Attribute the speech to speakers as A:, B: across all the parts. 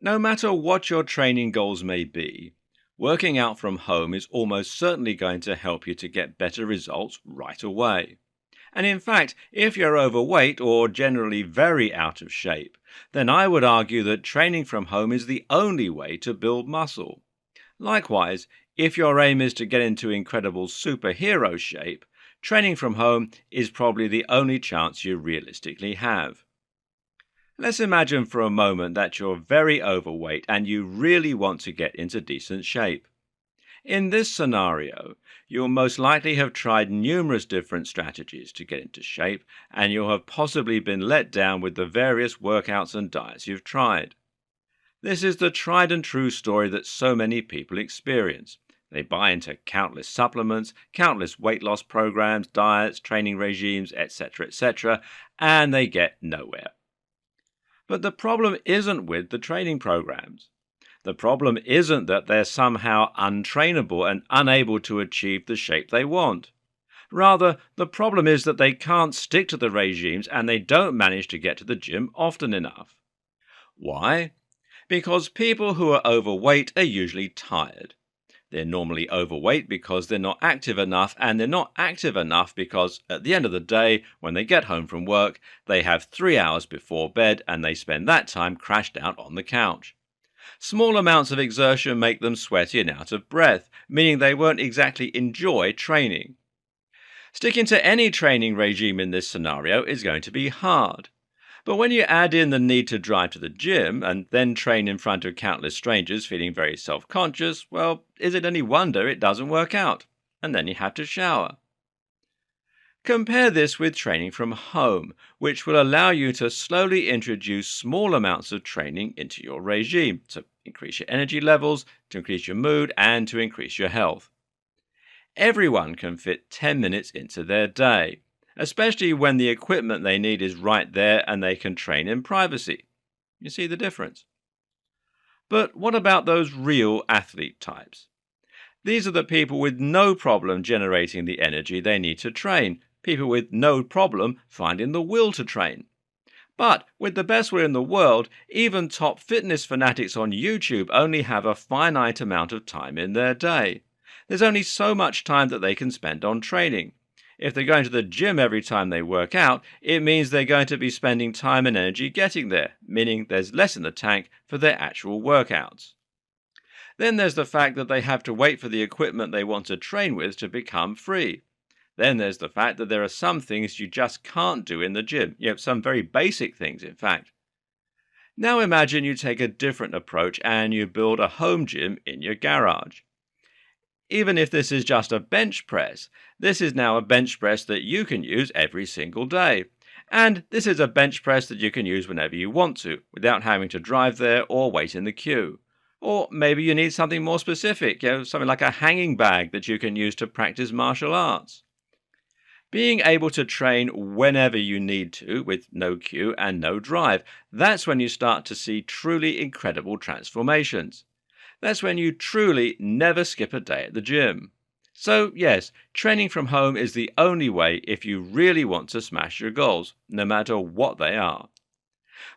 A: No matter what your training goals may be, working out from home is almost certainly going to help you to get better results right away. And in fact, if you're overweight or generally very out of shape, then I would argue that training from home is the only way to build muscle. Likewise, if your aim is to get into incredible superhero shape, training from home is probably the only chance you realistically have. Let's imagine for a moment that you're very overweight and you really want to get into decent shape. In this scenario, you'll most likely have tried numerous different strategies to get into shape, and you'll have possibly been let down with the various workouts and diets you've tried. This is the tried and true story that so many people experience. They buy into countless supplements, countless weight loss programs, diets, training regimes, etc., and they get nowhere. But the problem isn't with the training programs. The problem isn't that they're somehow untrainable and unable to achieve the shape they want. Rather, the problem is that they can't stick to the regimes and they don't manage to get to the gym often enough. Why? Because people who are overweight are usually tired. They're normally overweight because they're not active enough, and they're not active enough because at the end of the day, when they get home from work, they have 3 hours before bed and they spend that time crashed out on the couch. Small amounts of exertion make them sweaty and out of breath, meaning they won't exactly enjoy training. Sticking to any training regime in this scenario is going to be hard. But when you add in the need to drive to the gym and then train in front of countless strangers feeling very self-conscious, well, is it any wonder it doesn't work out? And then you have to shower. Compare this with training from home, which will allow you to slowly introduce small amounts of training into your regime to increase your energy levels, to increase your mood, and to increase your health. Everyone can fit 10 minutes into their day, especially when the equipment they need is right there and they can train in privacy. You see the difference? But what about those real athlete types? These are the people with no problem generating the energy they need to train, people with no problem finding the will to train. But with the best will in the world, even top fitness fanatics on YouTube only have a finite amount of time in their day. There's only so much time that they can spend on training. If they're going to the gym every time they work out, it means they're going to be spending time and energy getting there, meaning there's less in the tank for their actual workouts. Then there's the fact that they have to wait for the equipment they want to train with to become free. Then there's the fact that there are some things you just can't do in the gym, some very basic things, in fact. Now imagine you take a different approach and you build a home gym in your garage. Even if this is just a bench press, this is now a bench press that you can use every single day. And this is a bench press that you can use whenever you want to, without having to drive there or wait in the queue. Or maybe you need something more specific, something like a hanging bag that you can use to practice martial arts. Being able to train whenever you need to, with no queue and no drive, that's when you start to see truly incredible transformations. That's when you truly never skip a day at the gym. So yes, training from home is the only way if you really want to smash your goals, no matter what they are.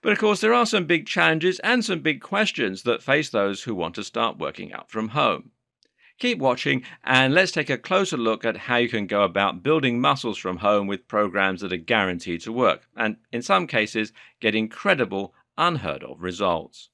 A: But of course there are some big challenges and some big questions that face those who want to start working out from home. Keep watching and let's take a closer look at how you can go about building muscles from home with programs that are guaranteed to work and in some cases get incredible, unheard of results.